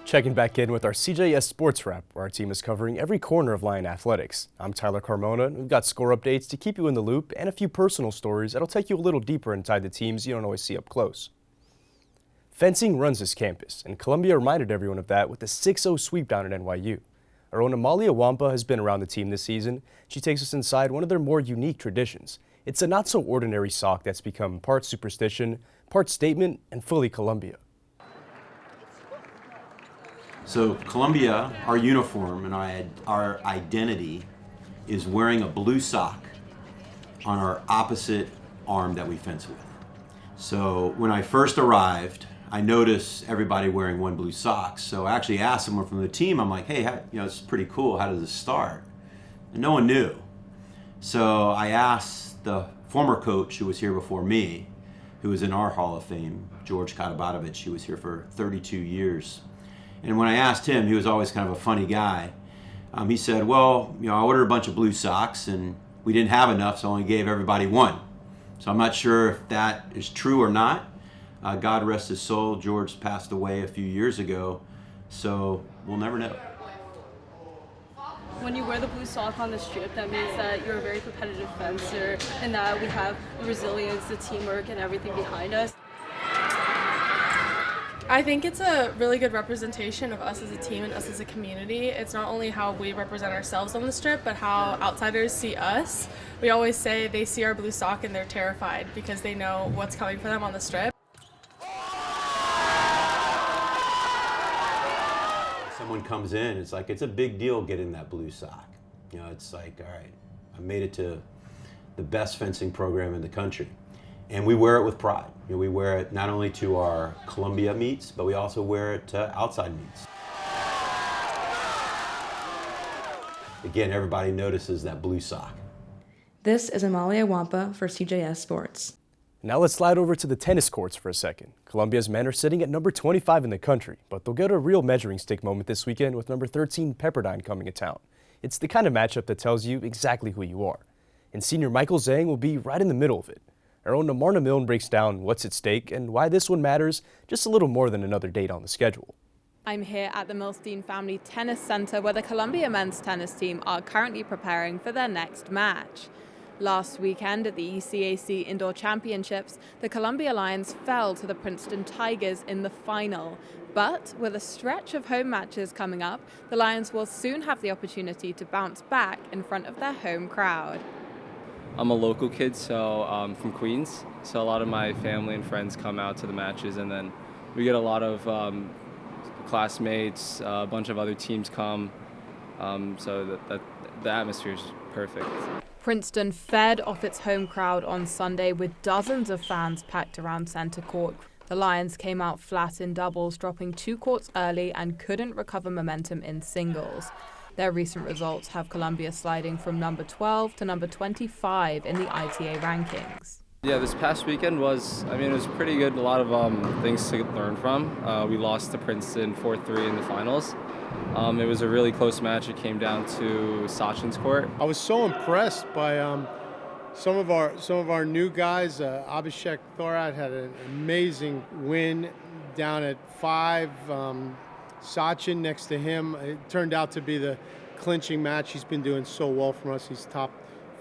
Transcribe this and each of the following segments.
Checking back in with our Cjs Sports Wrap, where our team is covering every corner of Lion athletics. I'm Tyler Carmona, and we've got score updates to keep you in the loop and a few personal stories that'll take you a little deeper inside the teams you don't always see up close. Fencing runs this campus, and Columbia reminded everyone of that with a 6-0 sweep down at NYU. Our own Amalia Wompa has been around the team this season. She takes us inside one of their more unique traditions. It's a not-so-ordinary sock that's become part superstition, part statement, and fully Columbia. So Columbia, our uniform and our identity is wearing a blue sock on our opposite arm that we fence with. So when I first arrived, I noticed everybody wearing one blue sock. So I actually asked someone from the team, I'm like, hey, it's pretty cool. How does this start? And no one knew. So I asked the former coach who was here before me, who was in our Hall of Fame, George Katabatovich. He was here for 32 years. And when I asked him, he was always kind of a funny guy. He said, well, I ordered a bunch of blue socks and we didn't have enough, so I only gave everybody one. So I'm not sure if that is true or not. God rest his soul. George passed away a few years ago, so we'll never know. When you wear the blue sock on the strip, that means that you're a very competitive fencer and that we have the resilience, the teamwork, and everything behind us. I think it's a really good representation of us as a team and us as a community. It's not only how we represent ourselves on the strip, but how outsiders see us. We always say they see our blue sock and they're terrified because they know what's coming for them on the strip. Someone comes in, it's a big deal getting that blue sock. It's like, all right, I made it to the best fencing program in the country. And we wear it with pride. We wear it not only to our Columbia meets, but we also wear it to outside meets. Again, everybody notices that blue sock. This is Amalia Wompa for Cjs Sports. Now let's slide over to the tennis courts for a second. Columbia's men are sitting at number 25 in the country, but they'll get a real measuring stick moment this weekend with number 13 Pepperdine coming to town. It's the kind of matchup that tells you exactly who you are. And senior Michael Zhang will be right in the middle of it. Our own Amarna Milne breaks down what's at stake and why this one matters just a little more than another date on the schedule. I'm here at the Milne Family Tennis Center where the Columbia men's tennis team are currently preparing for their next match. Last weekend at the ECAC Indoor Championships, the Columbia Lions fell to the Princeton Tigers in the final. But with a stretch of home matches coming up, the Lions will soon have the opportunity to bounce back in front of their home crowd. I'm a local kid, so from Queens, so a lot of my family and friends come out to the matches, and then we get a lot of classmates, a bunch of other teams come, so that the atmosphere is perfect. Princeton fed off its home crowd on Sunday with dozens of fans packed around center court. The Lions came out flat in doubles, dropping 2 courts early and couldn't recover momentum in singles. Their recent results have Columbia sliding from number 12 to number 25 in the ITA rankings. Yeah, this past weekend was pretty good. A lot of things to learn from. We lost to Princeton 4-3 in the finals. It was a really close match. It came down to Sachin's court. I was so impressed by some of our new guys. Abhishek Thorat had an amazing win down at 5. Sachin next to him. It turned out to be the clinching match. He's been doing so well for us. He's top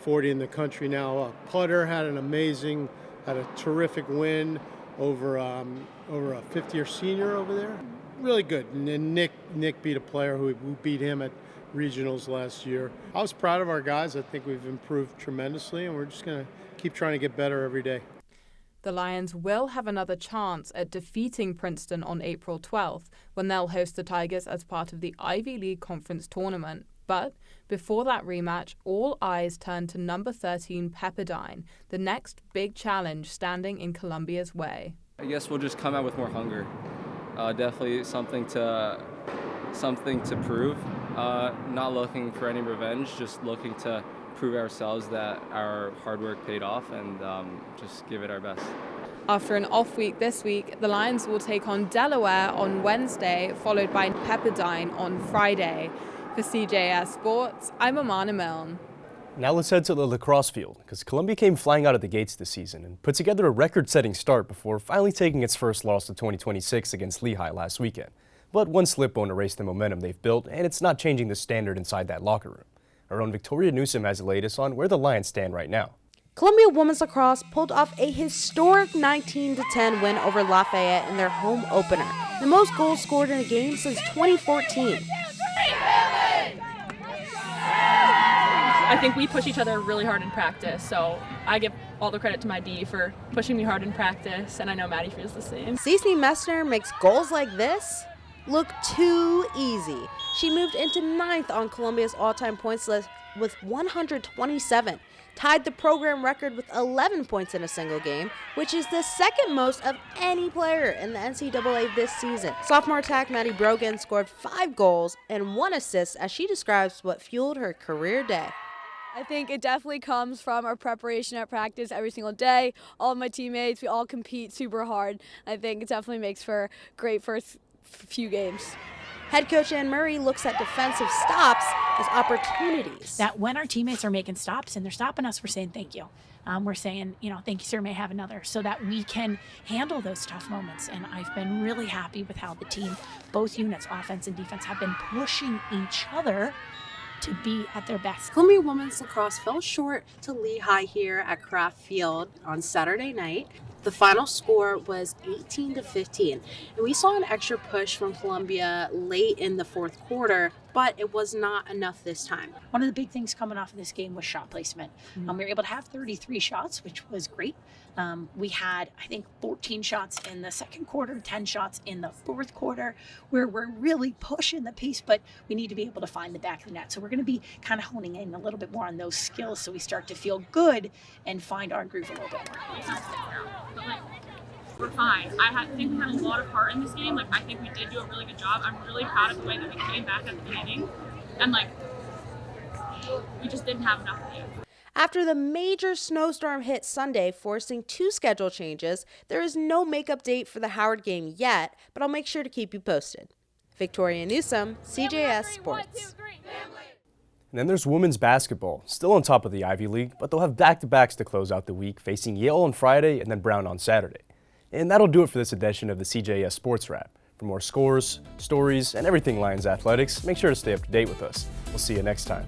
40 in the country now. Putter had a terrific win over a fifth-year senior over there. Really good. And then Nick beat a player who beat him at regionals last year. I was proud of our guys. I think we've improved tremendously, and we're just going to keep trying to get better every day. The Lions will have another chance at defeating Princeton on April 12th, when they'll host the Tigers as part of the Ivy League Conference tournament. But before that rematch, all eyes turn to number 13 Pepperdine, the next big challenge standing in Columbia's way. I guess we'll just come out with more hunger. Definitely something to prove. Not looking for any revenge, just looking to prove ourselves that our hard work paid off and just give it our best. After an off week this week, the Lions will take on Delaware on Wednesday, followed by Pepperdine on Friday. For Cjs Sports, I'm Amarna Milne. Now let's head to the lacrosse field, because Columbia came flying out of the gates this season and put together a record-setting start before finally taking its first loss of 2026 against Lehigh last weekend. But one slip won't erase the momentum they've built, and it's not changing the standard inside that locker room. Our own Newsome has the latest on where the Lions stand right now. Columbia women's lacrosse pulled off a historic 19-10 win over Lafayette in their home opener, the most goals scored in a game since 2014. I think we push each other really hard in practice, so I give all the credit to my D for pushing me hard in practice, and I know Maddie feels the same. Cece Messner makes goals like this look too easy. She moved into 9th on Columbia's all-time points list with 127, tied the program record with 11 points in a single game, which is the second most of any player in the NCAA this season. Sophomore attack Maddie Brogan scored 5 goals and 1 assist as she describes what fueled her career day. I think it definitely comes from our preparation at practice every single day. All of my teammates, we all compete super hard. I think it definitely makes for great first few games. Head coach Ann Murray looks at defensive stops as opportunities. That when our teammates are making stops and they're stopping us, we're saying thank you. We're saying, thank you, sir, may I have another, so that we can handle those tough moments. And I've been really happy with how the team, both units, offense and defense, have been pushing each other to be at their best. Columbia women's lacrosse fell short to Lehigh here at Kraft Field on Saturday night. The final score was 18-15, and we saw an extra push from Columbia late in the fourth quarter, but it was not enough this time. One of the big things coming off of this game was shot placement. We were able to have 33 shots, which was great. We had, I think, 14 shots in the second quarter, 10 shots in the fourth quarter, where we're really pushing the pace, but we need to be able to find the back of the net. So we're going to be kind of honing in a little bit more on those skills so we start to feel good and find our groove a little bit more. We're fine. I think we had a lot of heart in this game. I think we did do a really good job. I'm really proud of the way that we came back at the beginning. And, we just didn't have enough of it. After the major snowstorm hit Sunday, forcing 2 schedule changes, there is no makeup date for the Howard game yet, but I'll make sure to keep you posted. Victoria Newsome, Cjs Sports. And then there's women's basketball, still on top of the Ivy League, but they'll have back-to-backs to close out the week, facing Yale on Friday and then Brown on Saturday. And that'll do it for this edition of the Cjs Sports Wrap. For more scores, stories, and everything Lions athletics, make sure to stay up to date with us. We'll see you next time.